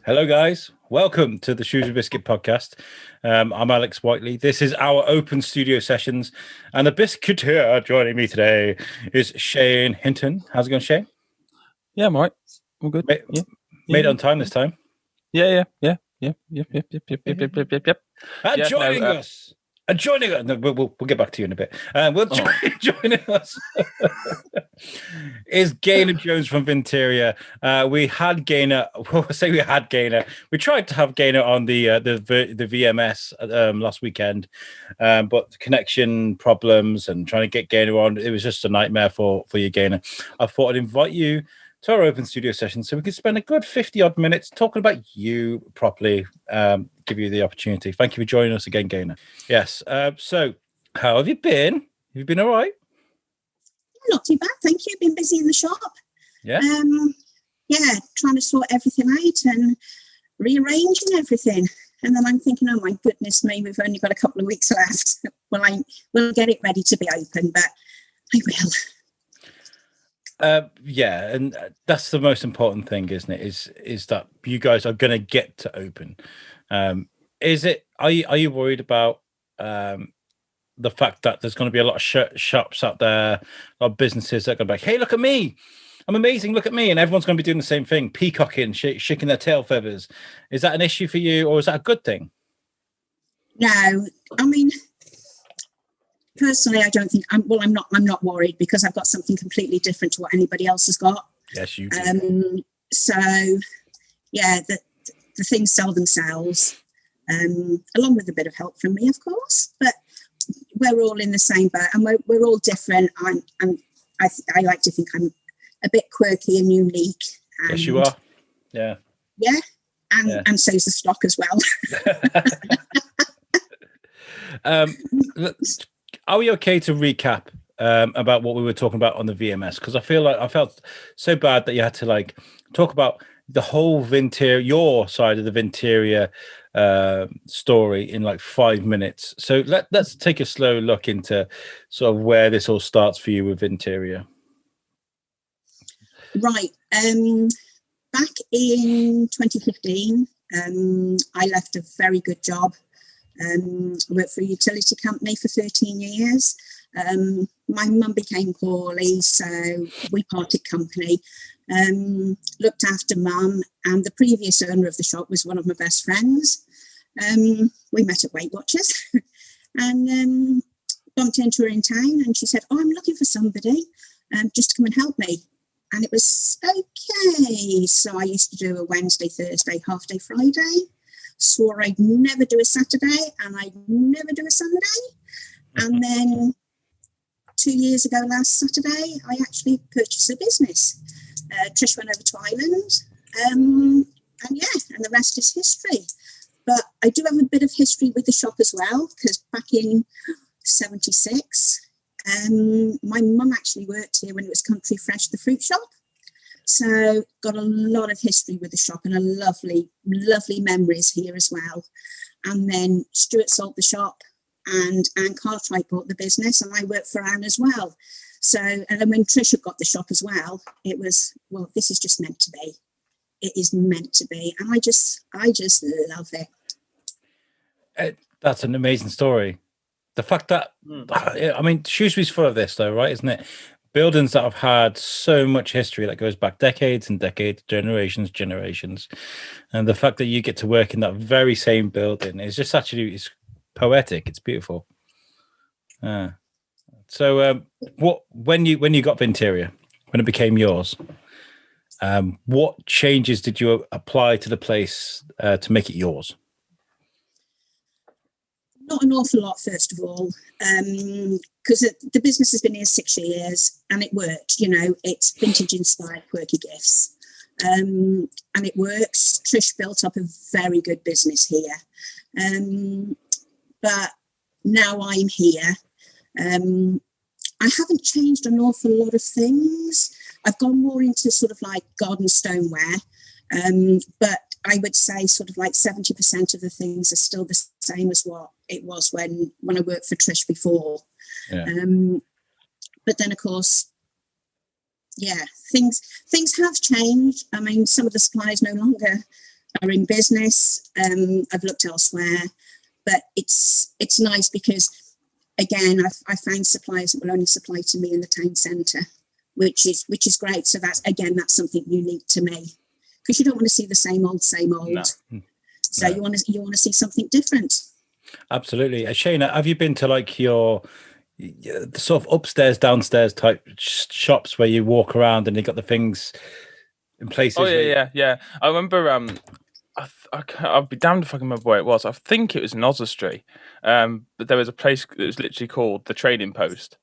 Hello, guys. Welcome to the Shrewsbury Biscuit podcast. I'm Alex Whiteley. This is our open studio sessions, and the biscuiteer joining me today is Shane Hinton. How's it going, Shane? Yeah, I'm all right. All good. Made it on time this time. Yeah. Joining us. No, we'll get back to you in a bit. Joining us is Gaynor Jones from Vinterior. We had Gaynor. We tried to have Gaynor on the VMS last weekend, but the connection problems and trying to get Gaynor on, it was just a nightmare for you, Gaynor. I thought I'd invite you to our open studio session so we can spend a good 50-odd minutes talking about you properly, give you the opportunity. Thank you for joining us again, Gaynor. Yes. So how have you been? Have you been all right? Not too bad, thank you. Been busy in the shop. Yeah. Trying to sort everything out and rearranging everything. And then I'm thinking, oh my goodness me, we've only got a couple of weeks left. We'll get it ready to be open, but I will. And that's the most important thing, isn't it? Is that you guys are going to get to open? Are you worried about the fact that there's going to be a lot of shops out there, a lot of businesses that are going to be like, hey, look at me, I'm amazing, look at me, and everyone's going to be doing the same thing, peacocking, shaking their tail feathers? Is that an issue for you, or is that a good thing? No, I mean, personally, I don't think I'm not worried because I've got something completely different to what anybody else has got. Yes, you do. The things sell themselves, along with a bit of help from me, of course. But we're all in the same boat, and we're all different. I like to think I'm a bit quirky and unique. Yes, you are. Yeah. Yeah, and so's the stock as well. Are we okay to recap about what we were talking about on the VMS? Because I felt so bad that you had to talk about the whole your side of the Vinterior story in 5 minutes. So let's take a slow look into sort of where this all starts for you with Vinterior. Right. Back in 2015, I left a very good job. I worked for a utility company for 13 years. My mum became poorly, so we parted company. Looked after mum, and the previous owner of the shop was one of my best friends. We met at Weight Watchers and bumped into her in town, and she said, oh, I'm looking for somebody just to come and help me. And it was okay. So I used to do a Wednesday, Thursday, half day Friday. Swore I'd never do a Saturday and I'd never do a Sunday. And then 2 years ago, last Saturday, I actually purchased a business. Trish went over to Ireland. And the rest is history. But I do have a bit of history with the shop as well, because back in 76, my mum actually worked here when it was Country Fresh, the fruit shop. So got a lot of history with the shop and a lovely, lovely memories here as well. And then Stuart sold the shop and Anne Cartwright bought the business, and I worked for Anne as well. So, and then when Trisha got the shop as well, it was, well, this is just meant to be. It is meant to be. And I just love it. That's an amazing story. The fact that, I mean, Shrewsbury's full of this though, right? Isn't it? Buildings that have had so much history that goes back decades and decades, generations. And the fact that you get to work in that very same building is just actually, it's poetic. It's beautiful. So when you got Vinterior, when it became yours, what changes did you apply to the place to make it yours? Not an awful lot, first of all, because the business has been here 6 years and it worked. You know, it's vintage inspired quirky gifts, and it works. Trish built up a very good business here, but now I'm here. I haven't changed an awful lot of things. I've gone more into sort of like garden stoneware, but I would say sort of like 70% of the things are still the same as what it was when I worked for Trish before. Yeah. But then, of course, yeah, things have changed. I mean, some of the suppliers no longer are in business. I've looked elsewhere, but it's nice because, again, I found suppliers that will only supply to me in the town centre, which is great. So that's something unique to me, because you don't want to see the same old. No. So you want to see something different. Absolutely. Shayna, have you been to like the sort of upstairs, downstairs type shops where you walk around and you got the things in places? Oh yeah. I remember. I'll be damned if I can remember where it was. I think it was in Oswestry, but there was a place that was literally called the Trading Post,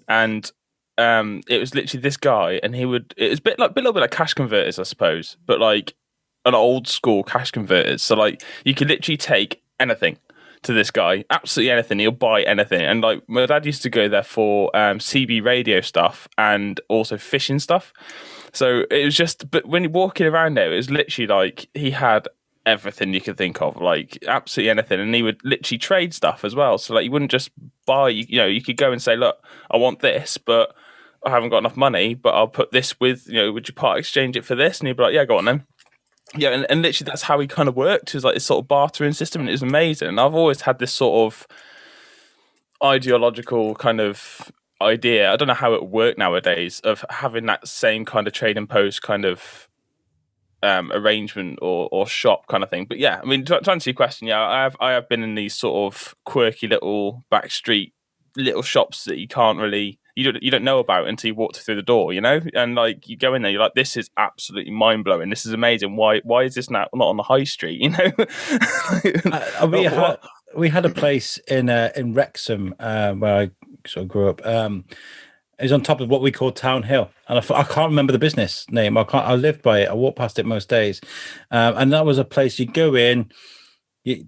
and it was literally this guy, and it was a little bit like cash converters, I suppose, but like an old school cash converters. So like you could literally take anything to this guy, absolutely anything. He'll buy anything. And like my dad used to go there for CB radio stuff and also fishing stuff. So it was just, but when you're walking around there, it was literally like he had everything you could think of, like absolutely anything. And he would literally trade stuff as well. So like you wouldn't just buy, you could go and say, look, I want this, but I haven't got enough money, but I'll put this with, would you part exchange it for this? And he'd be like, yeah, go on then. Yeah, and literally that's how he kind of worked. It was like this sort of bartering system, and it was amazing. And I've always had this sort of ideological kind of idea, I don't know how it worked nowadays, of having that same kind of trading post kind of arrangement or shop kind of thing. But yeah, I mean, to answer your question, yeah, I have been in these sort of quirky little backstreet little shops that you can't really... You don't know about until you walk through the door, and like you go in there, you're like, this is absolutely mind blowing. This is amazing. Why is this not on the high street? We had a place in Wrexham where I sort of grew up. It was on top of what we call Town Hill, and I can't remember the business name. I lived by it. I walk past it most days, and that was a place you go in.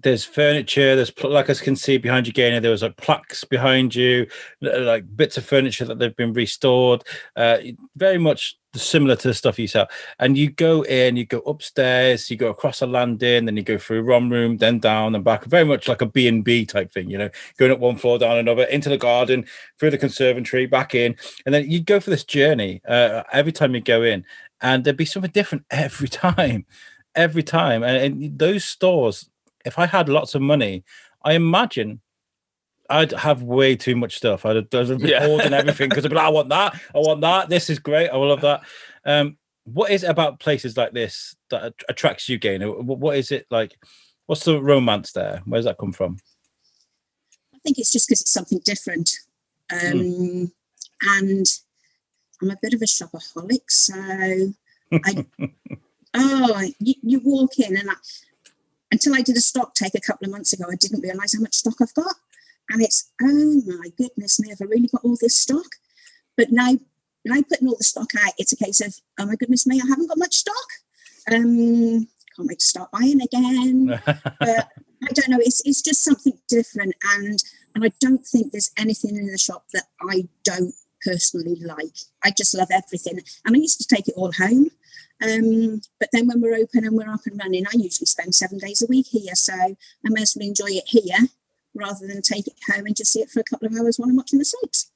There's furniture. There's, like I can see behind you, Gaynor, there was like plaques behind you, like bits of furniture that they've been restored. Very much similar to the stuff you sell. And you go in, you go upstairs, you go across a landing, then you go through one room, then down and back. Very much like a B&B type thing, going up one floor, down another, into the garden, through the conservatory, back in, and then you go for this journey every time you go in, and there'd be something different every time. And those stores, if I had lots of money, I imagine I'd have way too much stuff. I'd be hoarding everything because I'd be like, I want that. This is great. I will love that. What is it about places like this that attracts you, Gaynor? What is it like? What's the romance there? Where does that come from? I think it's just because it's something different. And I'm a bit of a shopaholic, so you walk in, and until I did a stock take a couple of months ago, I didn't realise how much stock I've got. And it's, oh my goodness me, have I really got all this stock? But now putting all the stock out, it's a case of, oh my goodness me, I haven't got much stock. Can't wait to start buying again. But I don't know, it's just something different. And I don't think there's anything in the shop that I don't personally like. I just love everything. And I used to take it all home. But then when we're open and we're up and running, I usually spend 7 days a week here. So I may as well enjoy it here rather than take it home and just see it for a couple of hours while I'm watching the soaps.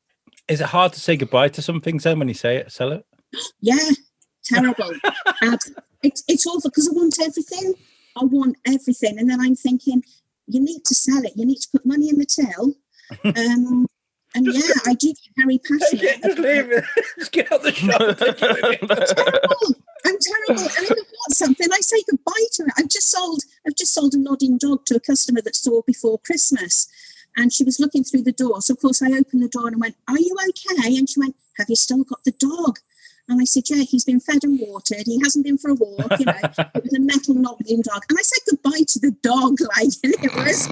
Is it hard to say goodbye to some things then when you sell it? Yeah, terrible. It's awful because I want everything. And then I'm thinking, you need to sell it. You need to put money in the till. And yeah, I do get very passionate. Just leave it. Just get out the shop. I'm terrible. And if I've got something, I say goodbye to it. I've just sold a nodding dog to a customer that saw before Christmas. And she was looking through the door. So of course I opened the door and I went, "Are you okay?" And she went, "Have you still got the dog?" And I said, "Yeah, he's been fed and watered. He hasn't been for a walk, It was a metal nodding dog." And I said goodbye to the dog, and it was...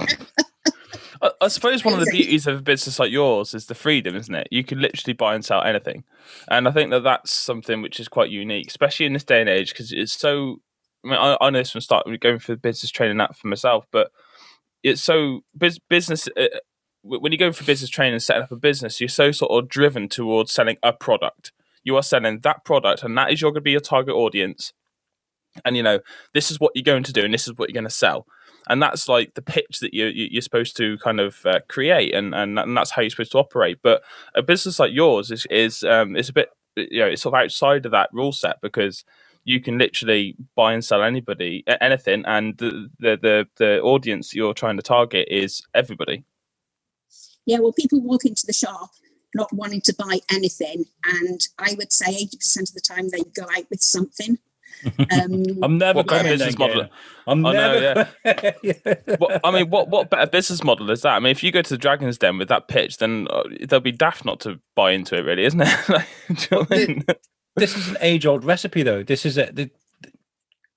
I suppose one of the beauties of a business like yours is the freedom, isn't it? You can literally buy and sell anything. And I think that that's something which is quite unique, especially in this day and age, because it's so... I mean, I know this from start going through business training that for myself, but it's so... Business... when you go for business training and setting up a business, you're so sort of driven towards selling a product. You are selling that product, and that is going to be your target audience. And, this is what you're going to do, and this is what you're going to sell. And that's like the pitch that you're supposed to kind of create, and that's how you're supposed to operate. But a business like yours is a bit, it's sort of outside of that rule set, because you can literally buy and sell anything, and the audience you're trying to target is everybody. Yeah, well, people walk into the shop not wanting to buy anything, and I would say 80% of the time they go out with something. I'm never What better business model? I'm never. What better business model is that? I mean, if you go to the Dragon's Den with that pitch, then they'll be daft not to buy into it, really, isn't it? Like, this is an age-old recipe, though. This is the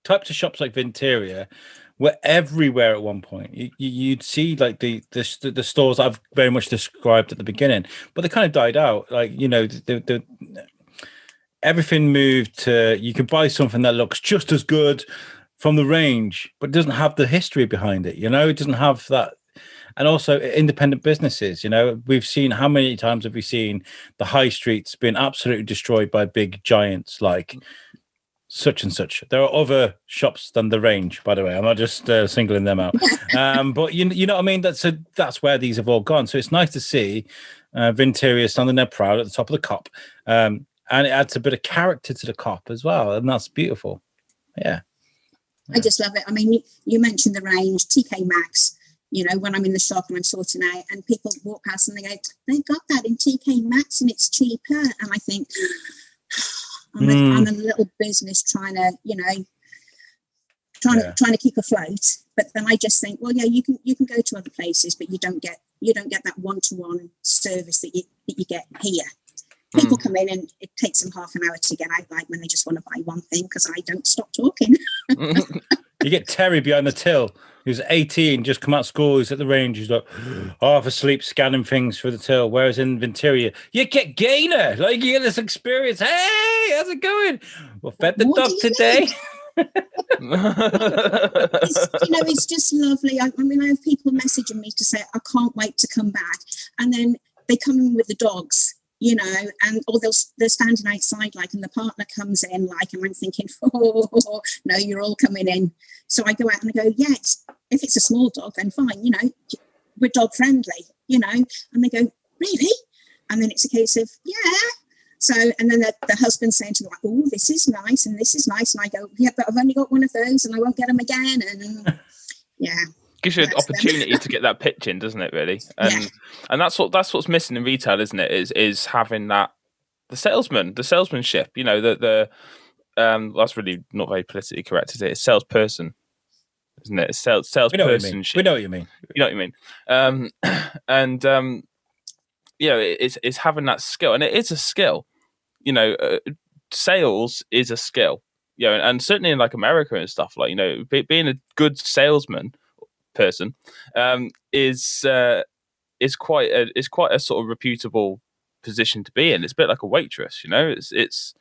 types of shops like Vinterior were everywhere at one point. You'd see like the stores I've very much described at the beginning, but they kind of died out. Like, you know, everything moved to, you can buy something that looks just as good from the range, but it doesn't have the history behind it. You know, it doesn't have that. And also independent businesses, you know, we've seen, how many times have we seen the high streets being absolutely destroyed by big giants like such and such. There are other shops than the range, by the way. I'm not just singling them out. But you know what I mean? That's where these have all gone. So it's nice to see Vinterior standing there proud at the top of the Cop. And it adds a bit of character to the Cop as well. And that's beautiful. Yeah. I just love it. I mean, you mentioned the range, TK Maxx, you know, when I'm in the shop and I'm sorting out and people walk past and they go, they've got that in TK Maxx and it's cheaper. And I think, I'm a little business trying to, you know, trying to keep afloat. But then I just think, well, yeah, you can go to other places, but you don't get that one-to-one service that you get here. People come in and it takes them half an hour to get out, like when they just want to buy one thing, because I don't stop talking. You get Terry behind the till, who's 18, just come out of school, he's at the range, he's like half asleep scanning things for the till. Whereas in Vinterior, you get Gaynor, like you get this experience. Hey, how's it going? Well, fed the dog today. It's just lovely. I mean, I have people messaging me to say, I can't wait to come back. And then they come in with the dogs, you know, and or they're standing outside, like, and the partner comes in, like, and I'm thinking, oh, no, you're all coming in. So I go out and I go, yes, if it's a small dog, then fine, you know, we're dog friendly, you know. And they go, really? And then it's a case of, yeah. So, and then the husband's saying to them, like, oh, this is nice and this is nice. And I go, yeah, but I've only got one of those and I won't get them again. And yeah. Gives you an opportunity to get that pitch in, doesn't it? Really, and that's what's missing in retail, isn't it? Is having the salesmanship. You know, that's really not very politically correct, is it? It's salesperson, isn't it? It's salespersonship. We know what you mean. You know what you mean. You know, it's having that skill, and it is a skill. You know, sales is a skill. You know, and certainly in like America and stuff, like, you know, being a good salesman person is quite a sort of reputable position to be in. It's a bit like a waitress, you know. It's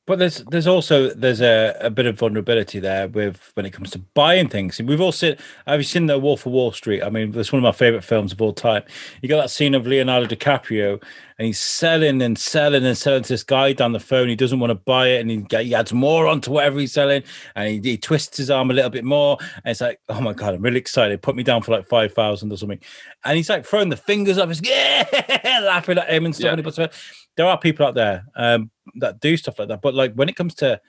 But there's also a bit of vulnerability there with when it comes to buying things. We've all seen. Have you seen The Wolf of Wall Street? I mean, it's one of my favorite films of all time. You got that scene of Leonardo DiCaprio, and he's selling and selling and selling to this guy down the phone. He doesn't want to buy it, and he adds more onto whatever he's selling, and he twists his arm a little bit more. And it's like, oh my god, I'm really excited. Put me down for like 5,000 or something. And he's like throwing the fingers up, laughing at him and stuff. Yeah. There are people out there that do stuff like that, but like when it comes to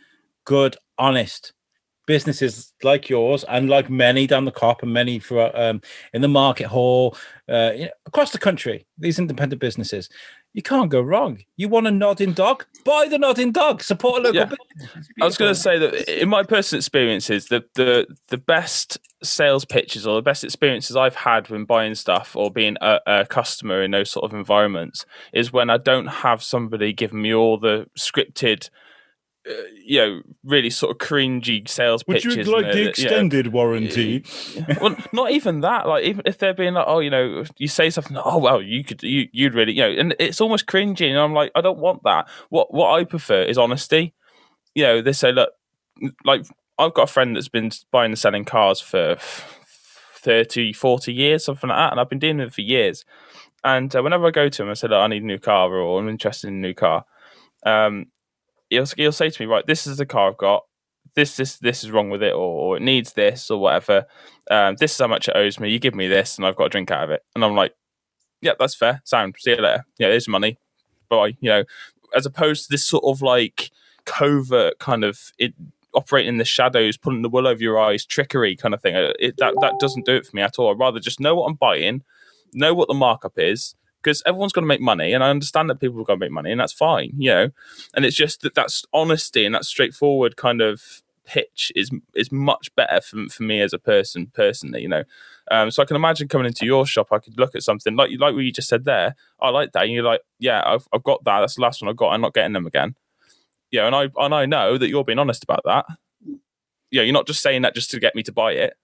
good, honest businesses like yours and like many down the Cop and many throughout in the market hall, across the country, these independent businesses, you can't go wrong. You want a nodding dog? Buy the nodding dog. Support a local business. I was going to say that in my personal experiences, the best sales pitches or the best experiences I've had when buying stuff or being a customer in those sort of environments is when I don't have somebody giving me all the scripted, really sort of cringy sales pitches. Would you like the extended warranty? Well, not even that. Like, even if they're being like, oh, you say something, oh, well, you'd really, and it's almost cringy. And I'm like, I don't want that. What I prefer is honesty. They say, look, like, I've got a friend that's been buying and selling cars for 30, 40 years, something like that. And I've been dealing with it for years. And whenever I go to him, I say, look, I need a new car or I'm interested in a new car. He'll say to me, right, this is the car I've got. This is wrong with it, or it needs this, or whatever. This is how much it owes me. You give me this, and I've got a drink out of it. And I'm like, yeah, that's fair. Sound. See you later. Yeah, here's money. Bye. As opposed to this sort of like covert kind of operating in the shadows, pulling the wool over your eyes, trickery kind of thing. That doesn't do it for me at all. I'd rather just know what I'm buying, know what the markup is, because everyone's going to make money, and I understand that people are going to make money, and that's fine, And it's just that's honesty and that straightforward kind of pitch is much better for me as a person personally, So I can imagine coming into your shop, I could look at something like what you just said there. I like that, and you're like, yeah, I've got that. That's the last one I got. I'm not getting them again. And I know that you're being honest about that. You're not just saying that just to get me to buy it.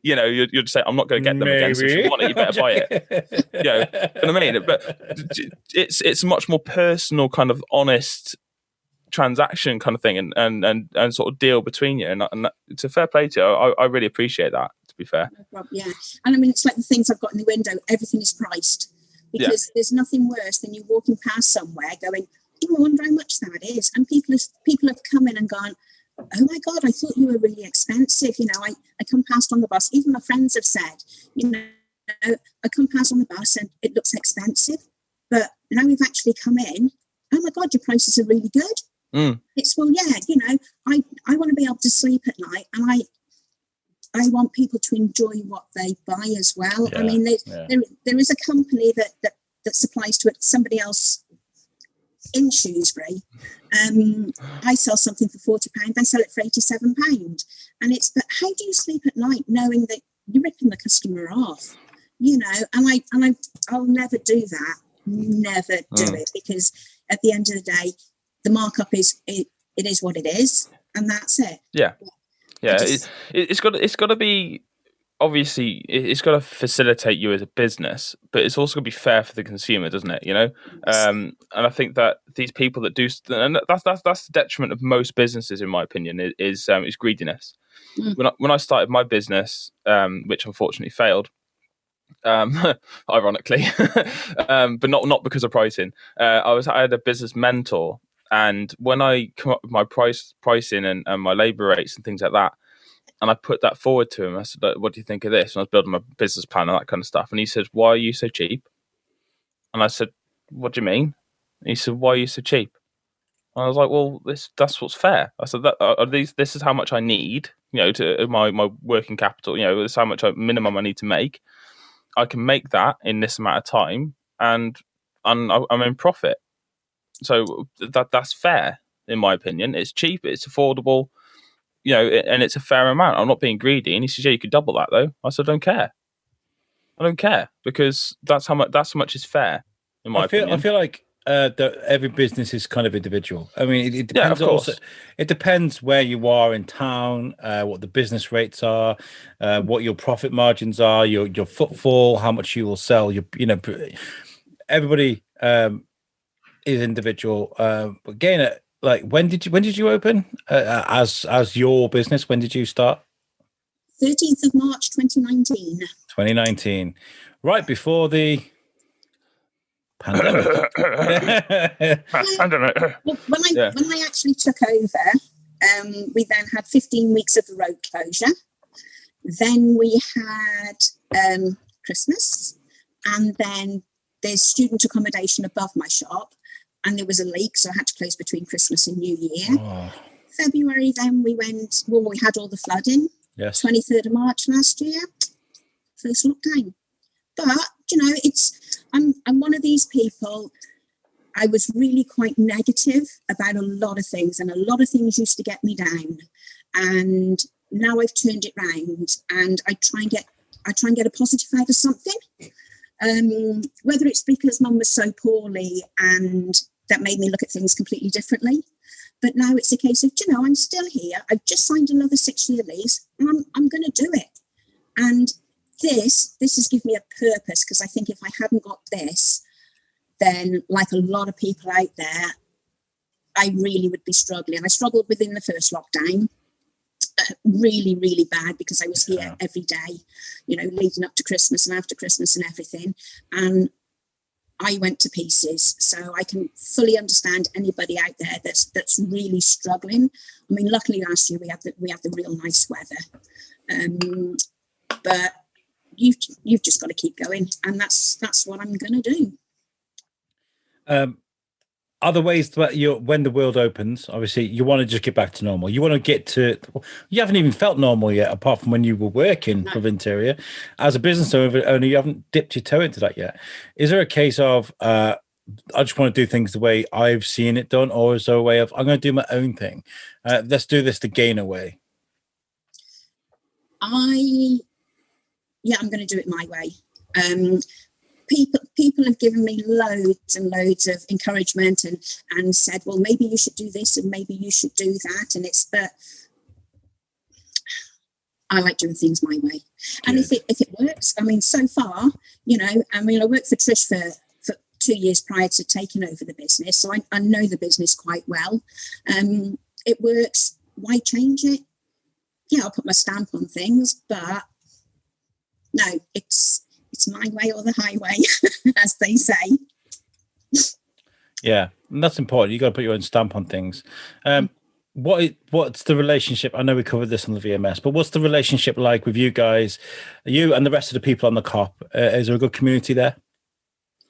You're just saying I'm not going to get them again. So if you want it, you better buy it. You know what I mean? But it's a much more personal, kind of honest transaction kind of thing, and sort of deal between you. And it's a fair play to you. I really appreciate that. To be fair, no problem, yeah. And I mean, it's like the things I've got in the window. Everything is priced because there's nothing worse than you walking past somewhere going, I wonder how much that is. And people have come in and gone, oh my God, I thought you were really expensive. I come past on the bus. Even my friends have said, I come past on the bus and it looks expensive. But now we've actually come in, oh my God, your prices are really good. It's, well, yeah, I want to be able to sleep at night, and I want people to enjoy what they buy as well. Yeah, I mean, there is a company that supplies to it, somebody else in Shrewsbury. I sell something for £40, they sell it for £87. And but how do you sleep at night knowing that you're ripping the customer off? And I'll never do that. Never do it, because at the end of the day, the markup is it is what it is, and that's it. Yeah. It's got to be, obviously it's got to facilitate you as a business, but it's also going to be fair for the consumer, doesn't it? And I think that these people that do, and that's the detriment of most businesses, in my opinion, is greediness. When I started my business, which unfortunately failed, ironically, but not because of pricing. I had a business mentor, and when I come up with my pricing and my labour rates and things like that, and I put that forward to him, I said, what do you think of this? And I was building my business plan and that kind of stuff. And he said, why are you so cheap? And I said, what do you mean? And he said, why are you so cheap? And I was like, well, that's what's fair. I said, this is how much I need, to my working capital, this is how much minimum I need to make. I can make that in this amount of time, and I'm in profit. So that's fair, in my opinion. It's cheap, it's affordable, and it's a fair amount. I'm not being greedy. And he says, yeah, you could double that though. I said, I don't care, because that's how much is fair, in my opinion. I feel like that every business is kind of individual. I mean, it depends. Yeah, of course. Also, it depends where you are in town, what the business rates are, what your profit margins are, your footfall, how much you will sell. Everybody is individual. But Gaynor, like, when did you open as your business? When did you start? 13th of March 2019. 2019, right before the pandemic. When I actually took over, we then had 15 weeks of the road closure. Then we had Christmas, and then there's student accommodation above my shop, and there was a leak, so I had to close between Christmas and New Year. February, then we had all the flooding. Yes. 23rd of March last year, first lockdown. But I'm one of these people. I was really quite negative about a lot of things, and a lot of things used to get me down. And now I've turned it round, and I try and get a positive out of something. Whether it's because Mum was so poorly, and that made me look at things completely differently. But now it's a case of, I'm still here. I've just signed another 6-year lease, and I'm going to do it. And this has given me a purpose, because I think if I hadn't got this, then like a lot of people out there, I really would be struggling. I struggled within the first lockdown, really, really bad, because I was here every day, leading up to Christmas and after Christmas and everything. And I went to pieces. So I can fully understand anybody out there that's really struggling. I mean, luckily last year we had the real nice weather. But you've just got to keep going, and that's what I'm going to do. are the ways that when the world opens, obviously you want to just get back to normal. You want to get to, you haven't even felt normal yet, apart from when you were working for Vinterior. As a business owner, you haven't dipped your toe into that yet. Is there a case of, I just want to do things the way I've seen it done, or is there a way of, I'm going to do my own thing? Let's do this the Gaynor way. I'm going to do it my way. People have given me loads and loads of encouragement and said, well, maybe you should do this and maybe you should do that. And but I like doing things my way. Good. And if it works, I mean, so far, I worked for Trish for 2 years prior to taking over the business. So I know the business quite well. It works. Why change it? Yeah, I'll put my stamp on things, but no, it's my way or the highway, as they say. Yeah, and that's important. You got to put your own stamp on things. What's the relationship? I know we covered this on the VMS, but what's the relationship like with you guys, you and the rest of the people on the COP? Is there a good community there?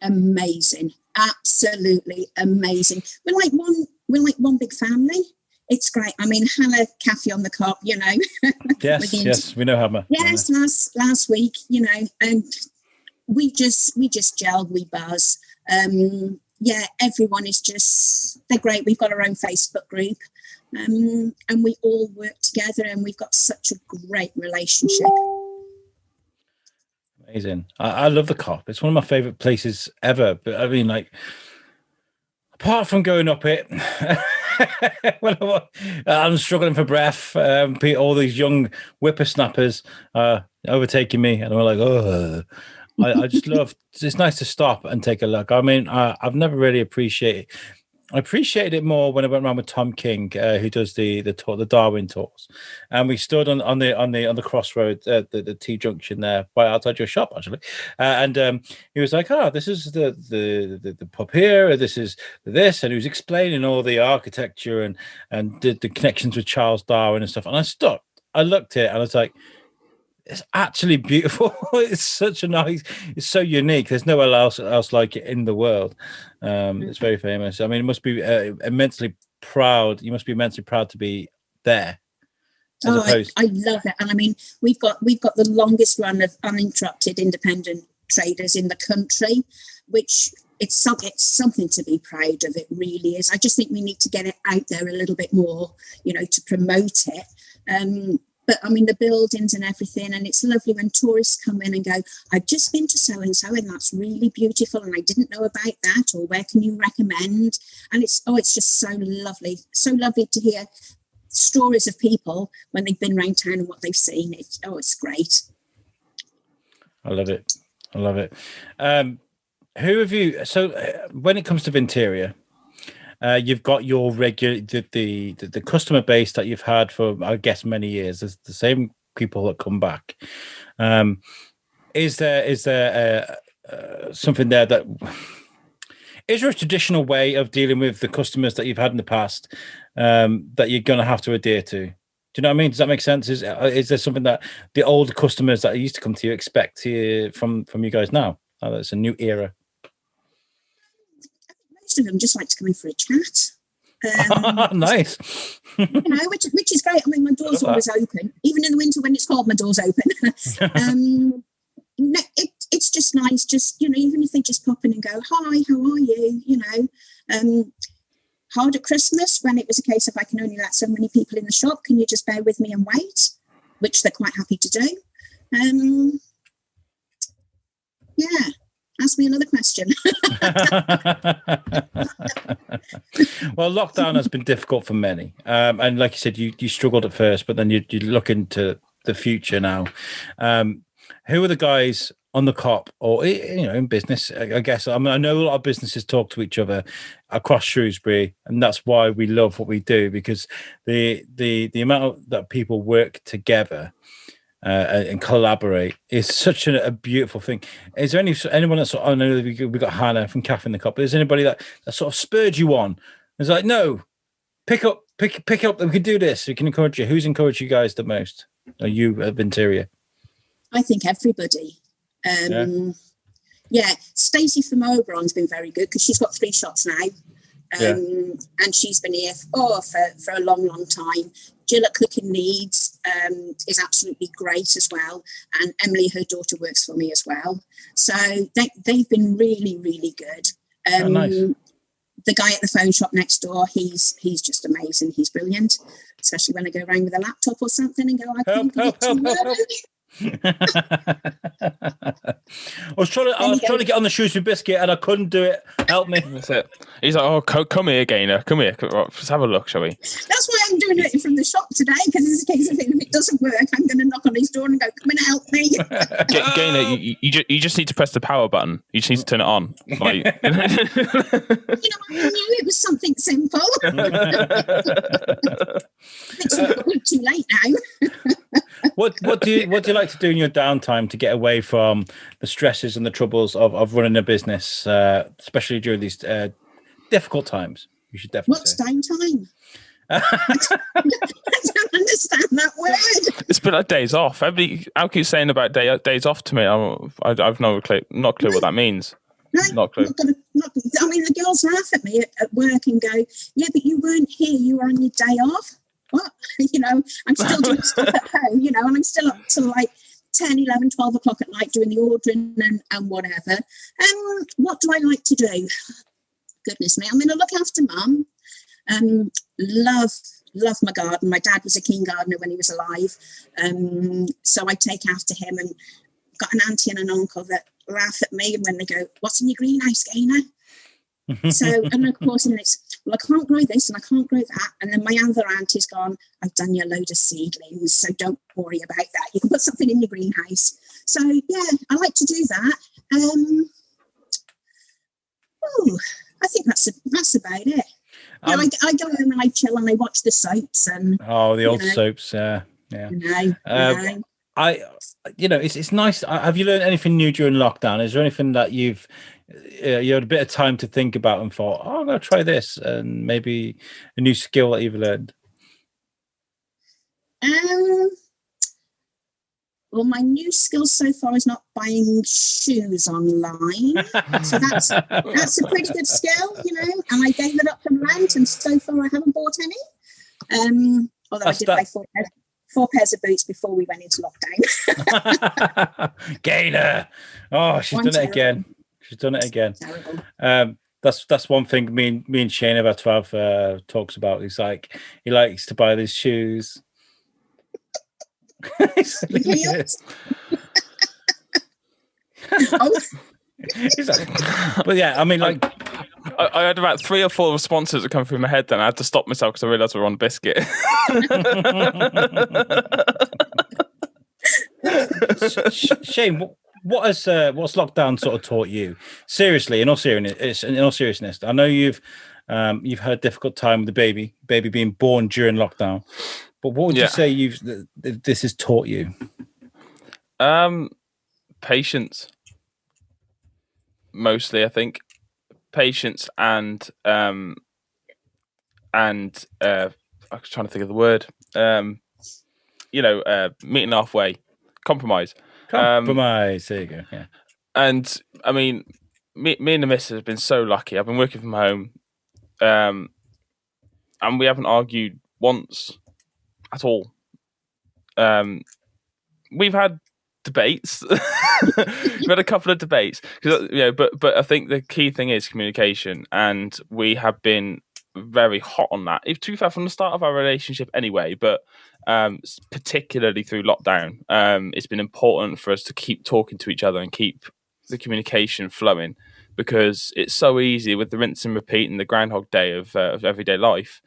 Amazing, absolutely amazing. We're like one big family. It's great. I mean, Hannah, Kathy on the COP, Yes, we know Hannah. Yes, last week, and we just gelled, we buzz. Everyone is they're great. We've got our own Facebook group, and we all work together, and we've got such a great relationship. Amazing. I love the COP. It's one of my favorite places ever. But I mean, like, apart from going up it, I'm struggling for breath. All these young whippersnappers overtaking me, and I'm like, oh. I just love. It's nice to stop and take a look. I mean, I've never really appreciated. I appreciated it more when I went around with Tom King, who does the Darwin tours, and we stood on the crossroad, the T junction there, right outside your shop actually, and he was like, "Oh, this is the pub here. This is this," and he was explaining all the architecture and the connections with Charles Darwin and stuff. And I stopped. I looked at it and I was like, it's actually beautiful. It's it's so unique. There's nowhere else like it in the world. It's very famous. I mean, it must be immensely proud. You must be immensely proud to be there. I love it. And I mean, we've got the longest run of uninterrupted independent traders in the country, which it's something to be proud of. It really is. I just think we need to get it out there a little bit more, to promote it. But I mean, the buildings and everything, and it's lovely when tourists come in and go, I've just been to so-and-so and that's really beautiful and I didn't know about that, or where can you recommend? And it's just so lovely to hear stories of people when they've been around town and what they've seen. It's great. I love it. Who have you, so when it comes to Vinterior, you've got your regular the customer base that you've had for, I guess, many years. There's the same people that come back. Is there something there that is there a traditional way of dealing with the customers that you've had in the past that you're going to have to adhere to? Do you know what I mean? Does that make sense? Is there something that the old customers that used to come to you expect from you guys now? That's a new era. Most of them just like to come in for a chat. Nice. Which is great. I mean, my door's always open. Even in the winter when it's cold, my door's open. It's just nice. Just, even if they just pop in and go, hi, how are you? Hard at Christmas when it was a case of I can only let so many people in the shop. Can you just bear with me and wait? Which they're quite happy to do. Yeah. Ask me another question. Well, lockdown has been difficult for many. And like you said, you struggled at first, but then you look into the future now. Who are the guys on the COP or, in business? I guess, I know a lot of businesses talk to each other across Shrewsbury, and that's why we love what we do, because the amount that people work together and collaborate is such a beautiful thing. is there anyone that's, I know we got Hannah from Cafe in the Cup, but is anybody that sort of spurred you on? It's like, no, pick up, we can do this, we can encourage you. Who's encouraged you guys the most? Are you at Vinterior? I think everybody. Stacey from Oberon's been very good because she's got 3 shops now. Yeah. And she's been here for a long, long time. Jill at Cooking Needs is absolutely great as well. And Emily, her daughter, works for me as well. So they've been really, really good. Nice. The guy at the phone shop next door, he's just amazing. He's brilliant, especially when I go around with a laptop or something and go, I can't get it to work. I was trying to get on the Shrewsbury biscuit and I couldn't do it. Help me. That's it. He's like, oh, come here, Gaynor. Come here. Let's have a look, shall we? That's why I'm doing it from the shop today, because it's a case of if it doesn't work, I'm going to knock on his door and go, come and help me. Gaynor, you just need to press the power button. You just need to turn it on. Like, I knew it was something simple. It's a week too late now. What do you like to do in your downtime to get away from the stresses and the troubles of running a business, especially during these difficult times? You should definitely. What's downtime? I don't understand that word. it's been like days off. Everybody, I keep saying about days off to me. I've no clue what that means. No, not clue. I mean, the girls laugh at me at work and go, "Yeah, but you weren't here. You were on your day off." What? I'm still doing stuff at home, and I'm still up till like 10, 11, 12 o'clock at night doing the ordering and whatever. What do I like to do? Goodness me. I mean, I look after mum. Love my garden. My dad was a keen gardener when he was alive. So I take after him, and got an auntie and an uncle that laugh at me when they go, "What's in your greenhouse, Gaynor?" So, and of course, and it's, well, I can't grow this and I can't grow that. And then my other auntie's gone, "I've done you a load of seedlings, so don't worry about that. You can put something in your greenhouse." So, yeah, I like to do that. I think that's about it. I go home and I chill and I watch the soaps and the old soaps, yeah. It's nice. Have you learned anything new during lockdown? Is there anything that you had a bit of time to think about and thought, "Oh, I'm going to try this," and maybe a new skill that you've learned? Well, my new skill so far is not buying shoes online. So that's a pretty good skill, and I gave it up from rent, and so far I haven't bought any. Although I did buy four pairs of boots before we went into lockdown. Gaynor. Oh, she's done it again. She's done it again. Terrible. That's one thing me and Shane about 12 talks about. He's like, he likes to buy these shoes. But yeah, I mean, like, I had about 3 or 4 responses that come through my head. Then I had to stop myself because I realised we were on biscuit. Shane, what's lockdown sort of taught you? Seriously, in all seriousness, I know you've had a difficult time with the baby being born during lockdown. But what would you say this has taught you? Patience. Mostly, I think. Patience and I was trying to think of the word. Meeting halfway. Compromise. There you go. Yeah. And I mean, me and the missus have been so lucky. I've been working from home. And we haven't argued once at all. We've had debates. We've had a couple of debates, but I think the key thing is communication, and we have been very hot on that. To be fair, from the start of our relationship anyway, but particularly through lockdown, it's been important for us to keep talking to each other and keep the communication flowing, because it's so easy with the rinse and repeat and the Groundhog Day of everyday life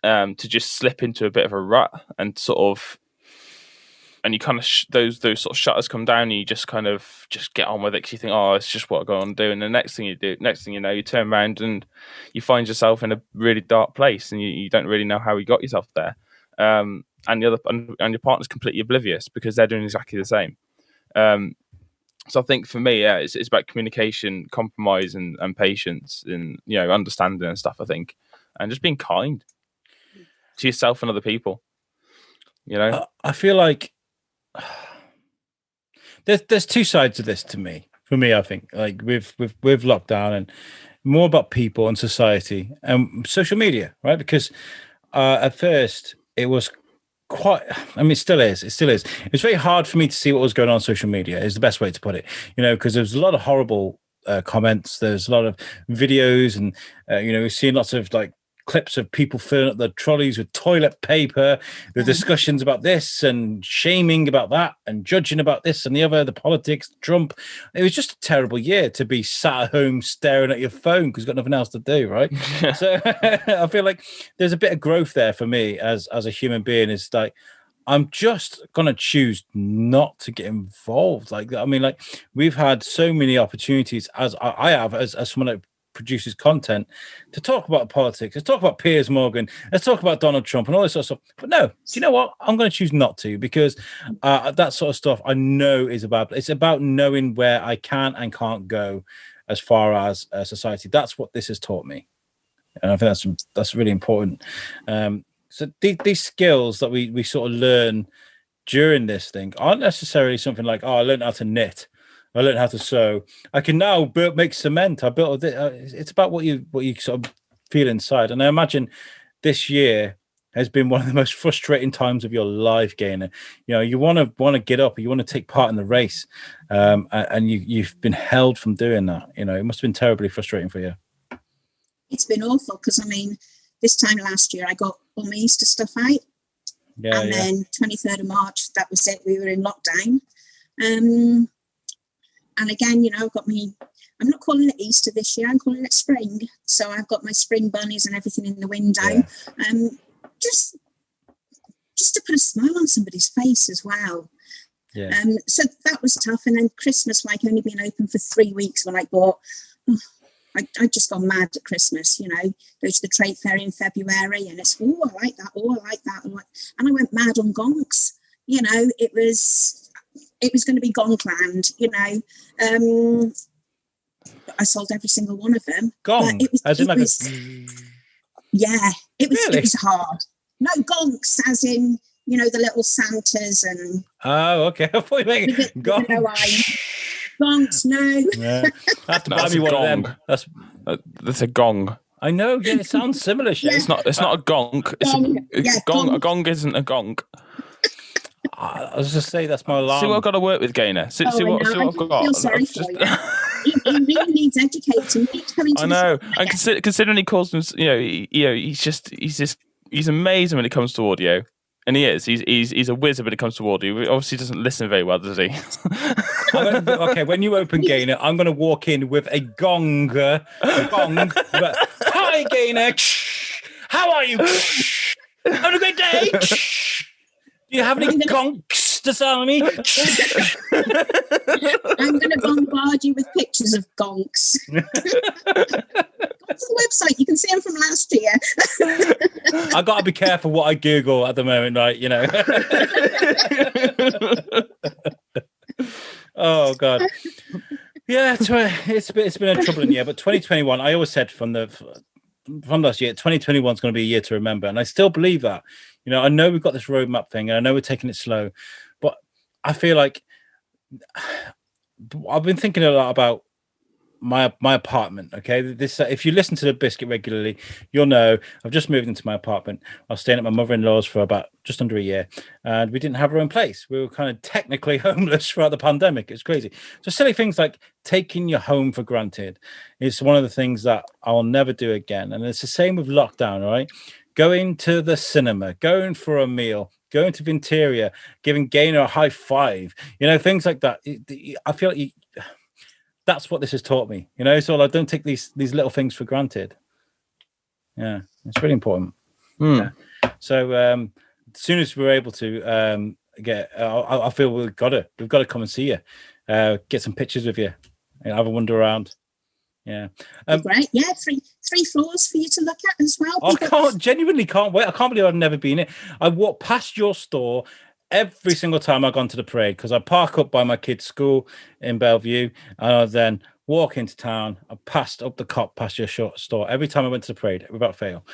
to just slip into a bit of a rut and sort of. And you kind of those sort of shutters come down, and you just kind of just get on with it because you think, "Oh, it's just what I go on and do." And the next thing you know, you turn around and you find yourself in a really dark place, and you don't really know how you got yourself there. And your partner's completely oblivious because they're doing exactly the same. So I think for me, it's about communication, compromise, and patience, and understanding and stuff. I think, and just being kind to yourself and other people. I feel like. There's two sides to this for me. I think, like with lockdown, and more about people and society and social media, right? Because at first it was quite, I mean, it still is. It was very hard for me to see what was going on social media, is the best way to put it, because there was a lot of horrible comments. There's a lot of videos, and we've seen lots of like clips of people filling up their trolleys with toilet paper. The discussions about this and shaming about that and judging about this and the other, the politics, Trump. It was just a terrible year to be sat at home staring at your phone because you've got nothing else to do, right? So I feel like there's a bit of growth there for me as a human being. Is like, I'm just gonna choose not to get involved. Like, I mean, like, we've had so many opportunities, as I have, as someone that produces content, to talk about politics, let's talk about Piers Morgan, let's talk about Donald Trump and all this sort of stuff. But no, do you know what? I'm going to choose not to, because that sort of stuff I know is it's about knowing where I can and can't go as far as society. That's what this has taught me, and I think that's really important. So these skills that we sort of learn during this thing aren't necessarily something like, I learned how to knit, I learned how to sew, I can now make cement, I built it's about what you sort of feel inside. And I imagine this year has been one of the most frustrating times of your life, Gaynor. You want to get up, you want to take part in the race, and you've been held from doing that. It must have been terribly frustrating for you. It's been awful, because I mean, this time last year I got all my Easter stuff out, then 23rd of March, that was it, we were in lockdown. And again, I've got I'm not calling it Easter this year, I'm calling it spring. So I've got my spring bunnies and everything in the window. Just to put a smile on somebody's face as well. So that was tough. And then Christmas, like, only been open for 3 weeks, when I thought, I just gone mad at Christmas, go to the trade fair in February, and it's, I like that, I like that. And I went mad on Gonks. It was going to be Gonk land, I sold every single one of them. Gong, it was hard. No, Gonks, as in, the little Santas and... Oh, okay. I thought you meant Gong. Gonks, no. Yeah. I have to buy me one gong. of them. That's a gong. I know, yeah, it sounds similar. Yeah. It's not a gonk. It's a gong. A gong isn't a gonk. I was just saying, that's my alarm. See what I've got to work with, Gaynor. See what I've got. I feel sorry for you. He really needs educating. I know. And considering he calls him, he's amazing when it comes to audio, and he is. He's a wizard when it comes to audio. He obviously doesn't listen very well, does he? Okay, when you open Gaynor, I'm going to walk in with a gong. Hi, Gaynor. How are you? Have a great day. Do you have any gonks to sell me? I'm going to bombard you with pictures of gonks. Go to the website. You can see them from last year. I got to be careful what I Google at the moment, right? Oh God. Yeah, it's been a troubling year, but 2021. I always said from last year, 2021 is going to be a year to remember, and I still believe that. I know we've got this roadmap thing, and I know we're taking it slow, but I feel like I've been thinking a lot about my apartment. Okay, this if you listen to the Biscuit regularly, you'll know I've just moved into my apartment. I was staying at my mother-in-law's for about just under a year, and we didn't have our own place. We were kind of technically homeless throughout the pandemic. It's crazy. So silly things like taking your home for granted is one of the things that I'll never do again. And it's the same with lockdown, right? Going to the cinema, going for a meal, going to Vinterior, giving Gaynor a high five, things like that. I feel like that's what this has taught me, so I don't take these little things for granted. Yeah, it's really important. Yeah. So as soon as we're able to I feel we've got to come and see you, get some pictures with you, and have a wander around. Yeah. Great. Yeah, three floors for you to look at as well. I genuinely can't wait. I can't believe I've never been in. I walk past your store every single time I've gone to the parade, because I park up by my kids' school in Bellevue, and I then walk into town. I passed up the cop past your store every time I went to the parade, without fail.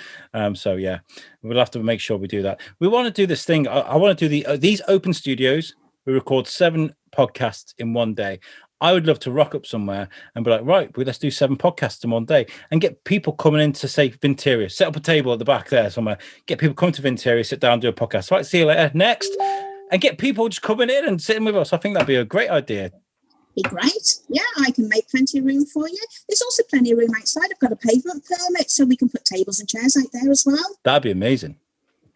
So yeah, we'll have to make sure we do that. We want to do this thing. I want to do these open studios. We record 7 podcasts in one day. I would love to rock up somewhere and be like, right, let's do 7 podcasts in one day and get people coming in to say Vinterior, set up a table at the back there somewhere, get people coming to Vinterior, sit down, do a podcast. Right, see you later. Next. And get people just coming in and sitting with us. I think that'd be a great idea. Be great. Yeah, I can make plenty of room for you. There's also plenty of room outside. I've got a pavement permit, so we can put tables and chairs out there as well. That'd be amazing.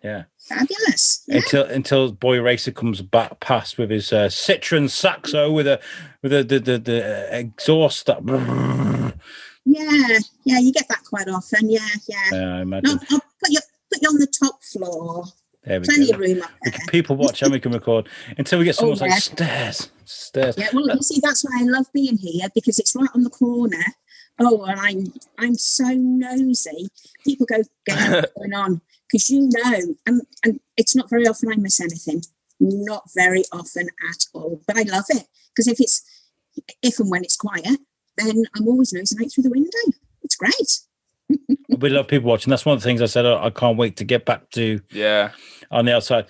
Yeah. Fabulous. Yeah. Until Boy Racer comes back past with his Citroen Saxo with the exhaust that. Yeah, you get that quite often. Yeah. I imagine. No, I'll put you on the top floor. There we Plenty go. of room up there. People watch and we can record until we get someone's like stairs. Yeah, well, you see, that's why I love being here, because it's right on the corner. Oh, and I'm so nosy. People go, what's going on? Because and it's not very often I miss anything. Not very often at all. But I love it, because if and when it's quiet, then I'm always nosing out through the window. It's great. We love people watching. That's one of the things I said I can't wait to get back to. Yeah. On the outside.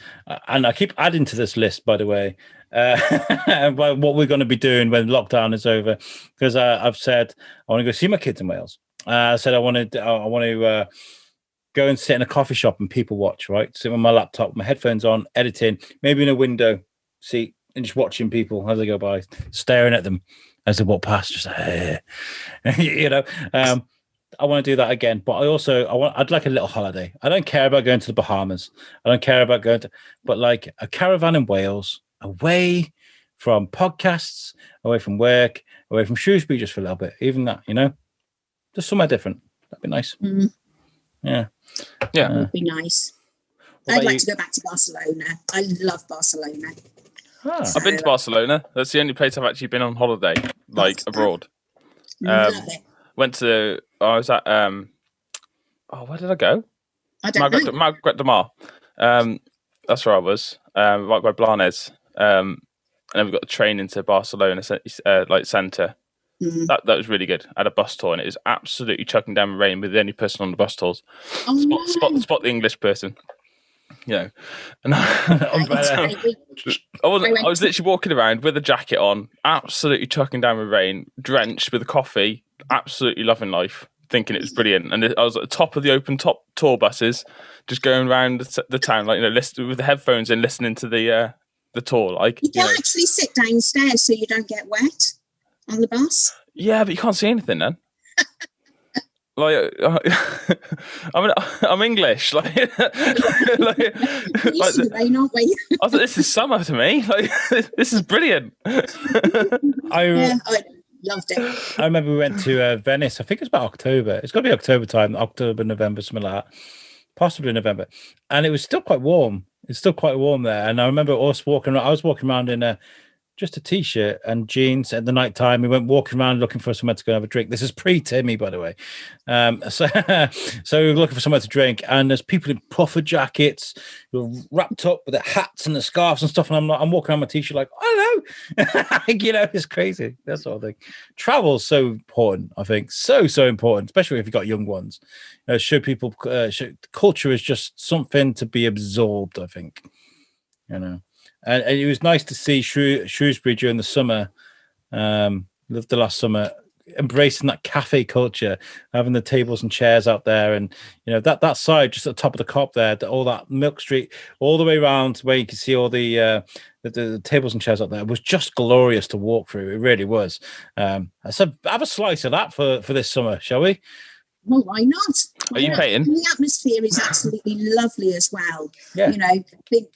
And I keep adding to this list, by the way, what we're going to be doing when lockdown is over. Because I've said I want to go see my kids in Wales. I said I want to go and sit in a coffee shop and people watch, right? Sit with my laptop, my headphones on, editing, maybe in a window seat, and just watching people as they go by, staring at them as they walk past, just I want to do that again, but I'd like a little holiday. I don't care about going to the Bahamas. I don't care about but like a caravan in Wales, away from podcasts, away from work, away from Shrewsbury, just for a little bit. Even that, just somewhere different. That'd be nice. Mm. Yeah. That would be nice. I'd like to go back to Barcelona. I love Barcelona. I've been to Barcelona. That's the only place I've actually been on holiday, like abroad. Love it. I was at where did I go? I don't know. Margaret de Mar. That's where I was. Right by Blanes. And then we got the train into Barcelona centre. Mm. That was really good. I had a bus tour and it was absolutely chucking down rain with the only person on the bus tours. Spot the English person. And I was literally walking around with a jacket on, absolutely chucking down with rain, drenched with a coffee, absolutely loving life, thinking it was brilliant. And I was at the top of the open top tour buses, just going around the town, listening with the headphones in, listening to the tour. You can actually sit downstairs so you don't get wet on the bus. Yeah, but you can't see anything then. I'm English. We're used to the rain, aren't we? I thought this is summer to me. This is brilliant. I loved it. I remember we went to Venice. I think it's about October. It's got to be October time, October, November, something like that. Possibly November. And it was still quite warm. It's still quite warm there. And I remember us walking around. I was walking around in just a t-shirt and jeans at the night time. We went walking around looking for somewhere to go have a drink. This is pre-Timmy, by the way. So we were looking for somewhere to drink, and there's people in puffer jackets wrapped up with their hats and the scarves and stuff. And I'm walking around my t-shirt like, hello. It's crazy. That sort of thing. Travel's so important, I think. So important, especially if you've got young ones. Show people, culture is just something to be absorbed, I think. And it was nice to see Shrewsbury during the summer, the last summer, embracing that cafe culture, having the tables and chairs out there, and that side just at the top of the Cop there, all that Milk Street, all the way around where you can see all the tables and chairs out there was just glorious to walk through. It really was. So have a slice of that for this summer, shall we? Well, why not? Are you paying? The atmosphere is absolutely lovely as well. Yeah.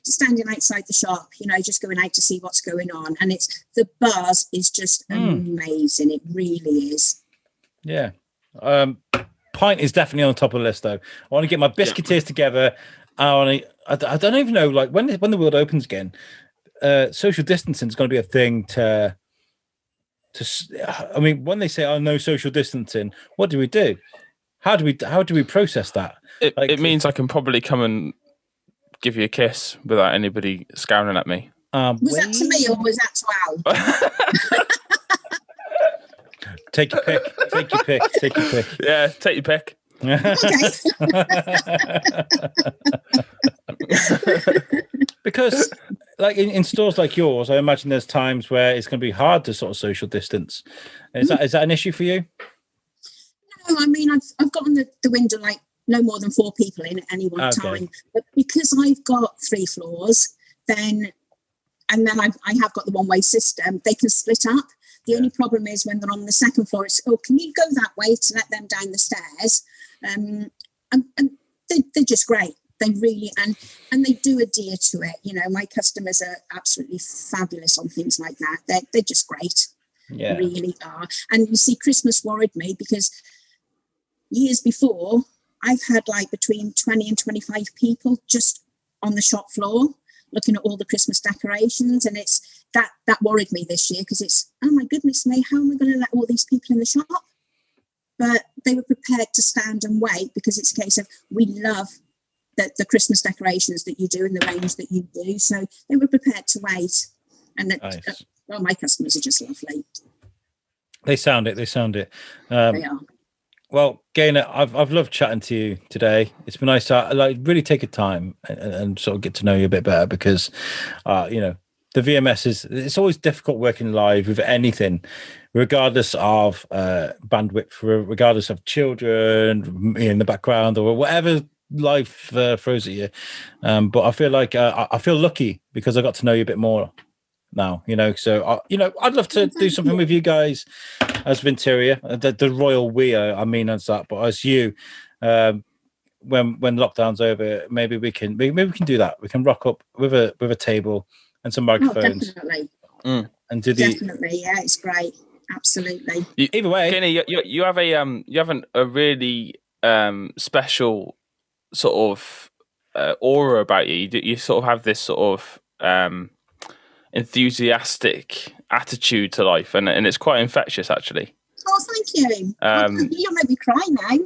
Standing outside the shop, just going out to see what's going on. And the buzz is just amazing. It really is. Yeah. Pint is definitely on the top of the list, though. I want to get my biscuiteers together. I don't even know, when the world opens again, social distancing is going to be a thing when they say, no social distancing, what do we do? How do we process that? It means I can probably come and give you a kiss without anybody scowling at me. Was that to me or was that to Al? Take your pick. Yeah, take your pick. Okay. Because like in stores like yours, I imagine there's times where it's going to be hard to sort of social distance. Is that an issue for you? No, I mean, I've got on the window like no more than 4 people in at any one time. But because I've got 3 floors, then I have got the one-way system, they can split up. The only problem is when they're on the second floor, it's, can you go that way to let them down the stairs? And they're just great. They really, and they do adhere to it. You know, my customers are absolutely fabulous on things like that. They're just great. Yeah. They really are. And you see, Christmas worried me because years before, I've had like between 20 and 25 people just on the shop floor looking at all the Christmas decorations, and it's that worried me this year because it's, oh my goodness me, how am I going to let all these people in the shop? But they were prepared to stand and wait because it's a case of, we love the Christmas decorations that you do and the range that you do, so they were prepared to wait. And nice. Well, my customers are just lovely. They sound it. They are. Well, Gaynor, I've loved chatting to you today. It's been nice to really take a time and sort of get to know you a bit better because, you know, the VMS it's always difficult working live with anything, regardless of bandwidth, regardless of children in the background or whatever life throws at you. But I feel like I feel lucky because I got to know you a bit more now, you know. So, I'd love to do something with you guys as Vinterior, the royal we, I mean, as that, but as you, when lockdown's over, maybe we can do that. We can rock up with a table and some microphones. Definitely. And do definitely, yeah, it's great. Absolutely. Either way, Gaynor, you have a really special sort of aura about you. You sort of have this sort of enthusiastic attitude to life, and it's quite infectious, actually. Oh, thank you. You'll make me cry now.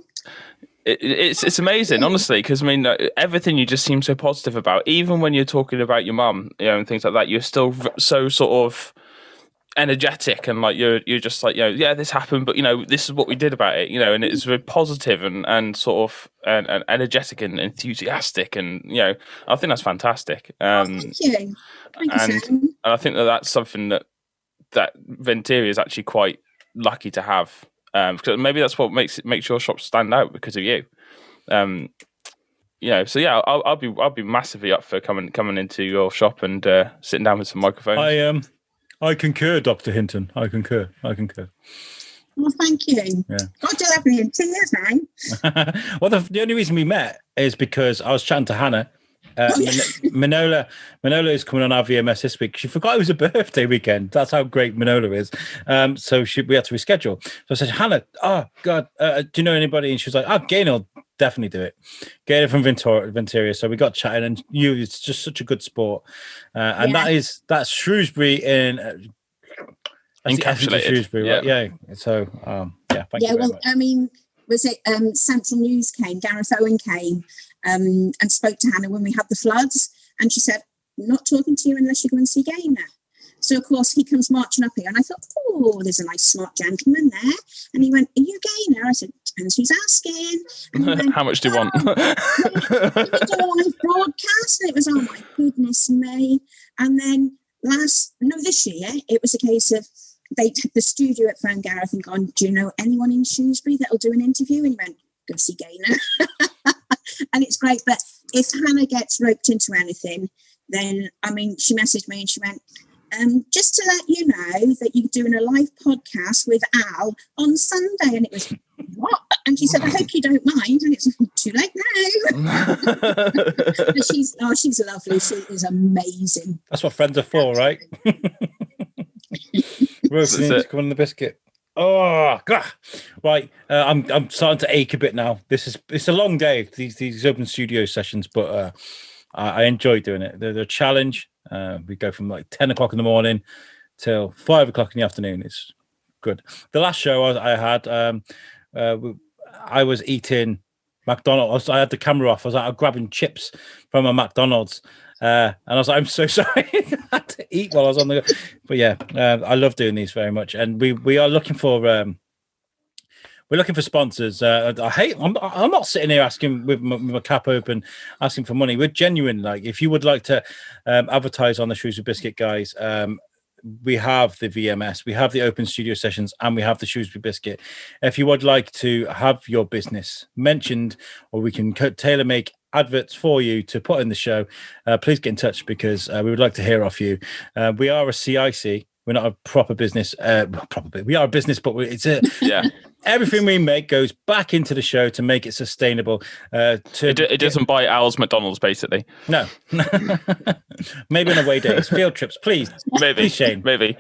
It's amazing, honestly, because I mean, everything you just seem so positive about. Even when you're talking about your mum, you know, and things like that, you're still so sort of energetic, and like you're just like, you know, yeah, this happened, but you know, this is what we did about it, you know, and it's very positive and sort of and energetic and enthusiastic, and you know, I think that's fantastic. Thank you. Thank you, Sam. And I think that's something that Vinterior is actually quite lucky to have, because maybe that's what makes your shop stand out because of you. You know, so yeah, I'll be massively up for coming into your shop and sitting down with some microphones. I concur, Dr. Hinton. I concur. Well, thank you. Yeah. God, you'll have me in tears now. Well, the only reason we met is because I was chatting to Hannah. Manola is coming on our VMS this week. She forgot it was a birthday weekend. That's how great Manola is. So we had to reschedule. So I said, Hannah, oh God, do you know anybody? And she was like, oh, Gaynor, definitely do it. Gaynor from Vinterior. So we got chatting, and it's just such a good sport. And that's Shrewsbury in encapsulated Shrewsbury, right? Yeah. So thank you very much. I mean, was it Central News came? Gareth Owen came and spoke to Hannah when we had the floods, and she said, I'm not talking to you unless you go and see Gaynor. So of course he comes marching up here, and I thought, oh, there's a nice smart gentleman there. And he went, are you Gaynor? I said, depends who's asking. And he went, how much do you want? You do a live broadcast, and it was, oh my goodness me. And then this year it was a case of the studio at phone Gareth and gone, do you know anyone in Shrewsbury that'll do an interview? And he went, go see Gaynor. And it's great. But if Hannah gets roped into anything, then, I mean, she messaged me and she went, just to let you know that you're doing a live podcast with Al on Sunday. And it was, what? And she said, I hope you don't mind. And it's too late now. But she's lovely. She is amazing. That's what friends are for, right? Roasting to come on the biscuit. Oh God! Right, I'm starting to ache a bit now. It's a long day, these open studio sessions, but I enjoy doing it. They're a challenge. We go from like 10 o'clock in the morning till 5 o'clock in the afternoon. It's good. The last show I had, I was eating McDonald's. I had the camera off. I was grabbing chips from a McDonald's. And I was like, I'm so sorry. I had to eat while I was on the go. But yeah, I love doing these very much. And we are looking for we're looking for sponsors. I'm not sitting here asking with my cap open, asking for money. We're genuine. Like, if you would like to advertise on the Shrewsbury Biscuit, guys, we have the VMS, we have the open studio sessions, and we have the Shrewsbury Biscuit. If you would like to have your business mentioned, or we can tailor make adverts for you to put in the show, please get in touch, because we would like to hear off you. We are a CIC. We're not a proper business. We are a business, but it's a everything we make goes back into the show to make it sustainable. It doesn't buy Al's McDonald's, basically. No. Maybe on away days, field trips, please. Maybe, please, Shane. Maybe.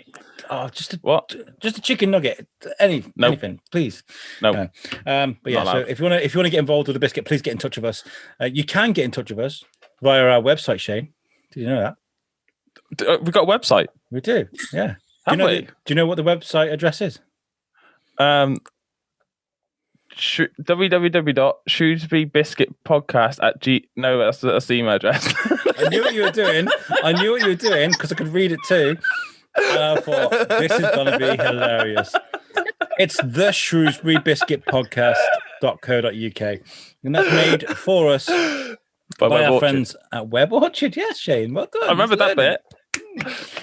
Oh, just what? Just a chicken nugget. Anything, please. No. But yeah, so if you want to get involved with the biscuit, please get in touch with us. You can get in touch with us via our website, Shane. Did you know that? We've got a website. We do, yeah. Do you know what the website address is? www.shrewsburybiscuitpodcast@. No, that's the email address. I knew what you were doing because I could read it too. And I thought, this is going to be hilarious. It's the Shrewsbury Biscuit Podcast.co.uk. And that's made for us by our friends at Web Orchard. Yes, Shane. Well done. I remember that bit.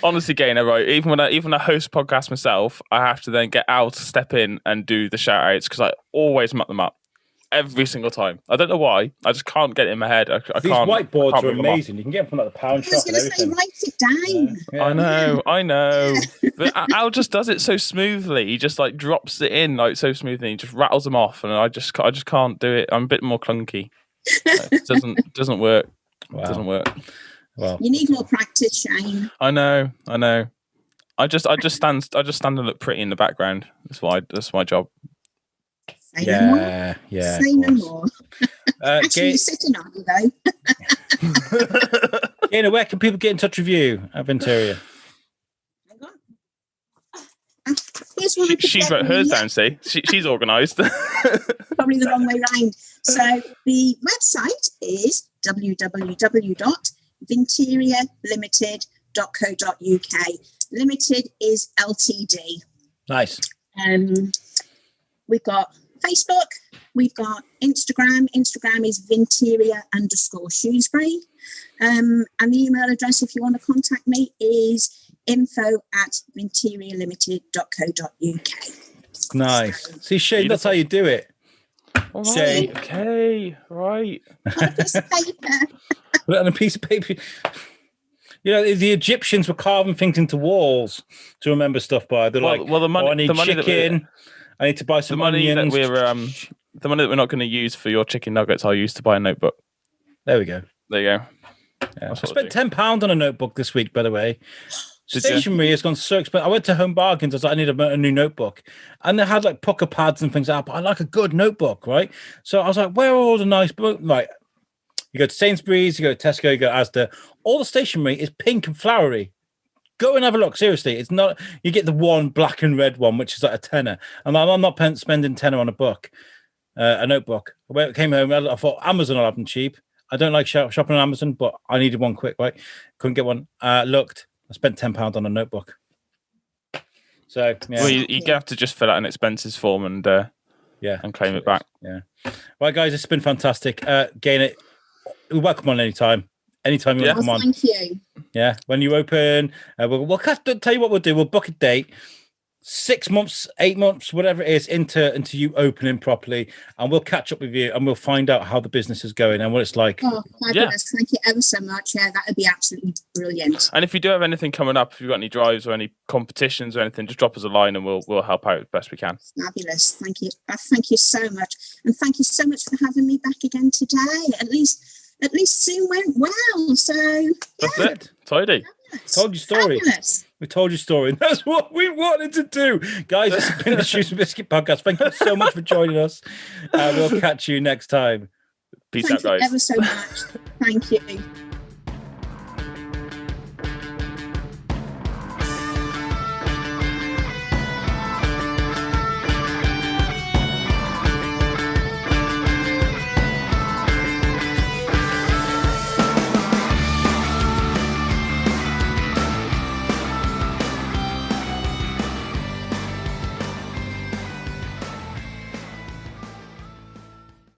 Honestly, Gaynor, right? Even when I host podcasts myself, I have to then get Al to step in and do the shout outs, because I always muck them up every single time. I don't know why. I just can't get it in my head. These whiteboards are amazing. You can get them from like the pound shop. I was going to say, write it down. Yeah. I know. But Al just does it so smoothly. He just like drops it in like so smoothly. He just rattles them off, and I just can't do it. I'm a bit more clunky. It doesn't work. Wow. It doesn't work. Well, you need more practice, Shane. I know. I just stand and look pretty in the background. That's my job. Say no more. Say no more. Actually, you're sitting on you though. Gaynor, where can people get in touch with you at Vinterior? Hang on. Here's one. She wrote hers down. See, she's organised. Probably the wrong way round. So the website is www.vinteriorlimited.co.uk. Limited is LTD. Nice. We've got Facebook. We've got Instagram. Instagram is Vinterior_Shrewsbury. And the email address, if you want to contact me, is info@vinteriorlimited.co.uk. Nice. See, Shane, that's how you do it. All right. Shane. Okay. Right. On a piece of paper. Put it on a piece of paper. You know, the Egyptians were carving things into walls to remember stuff by. They're I need chicken. I need to buy some onions. The money that we're not going to use for your chicken nuggets, I'll use to buy a notebook. There we go. There you go. Yeah. I spent £10 on a notebook this week, by the way. Stationery has gone so expensive. I went to Home Bargains. I was like, I need a new notebook. And they had like pucker pads and things like that. But I like a good notebook, right? So I was like, where are all the nice books? Right. You go to Sainsbury's, you go to Tesco, you go to Asda. All the stationery is pink and flowery. Go and have a look. Seriously, it's not. You get the one black and red one, which is like a tenner. And I'm not spending tenner on a book, a notebook. When I came home, I thought Amazon will have them cheap. I don't like shopping on Amazon, but I needed one quick, right? Couldn't get one. Looked. I spent £10 on a notebook. So yeah. Well, you have to just fill out an expenses form and claim it back. Yeah. Right, guys, it's been fantastic. Gaynor, you're welcome on anytime. Anytime you want to come on. Thank you. Yeah, when you open, we'll tell you what we'll do. We'll book a date, 6 months, 8 months, whatever it is, into you opening properly, and we'll catch up with you and we'll find out how the business is going and what it's like. Oh, fabulous! Thank you ever so much. Yeah, that would be absolutely brilliant. And if you do have anything coming up, if you've got any drives or any competitions or anything, just drop us a line and we'll help out as best we can. Fabulous! Thank you. Thank you so much, and thank you so much for having me back again today. At least Zoom went well. So yeah. That's it. Tidy. Told your story. Fabulous. We told your story. And that's what we wanted to do. Guys, this has been the Shrewsbury Biscuit Podcast. Thank you so much for joining us. We'll catch you next time. Peace out, guys. Thank you ever so much. Thank you.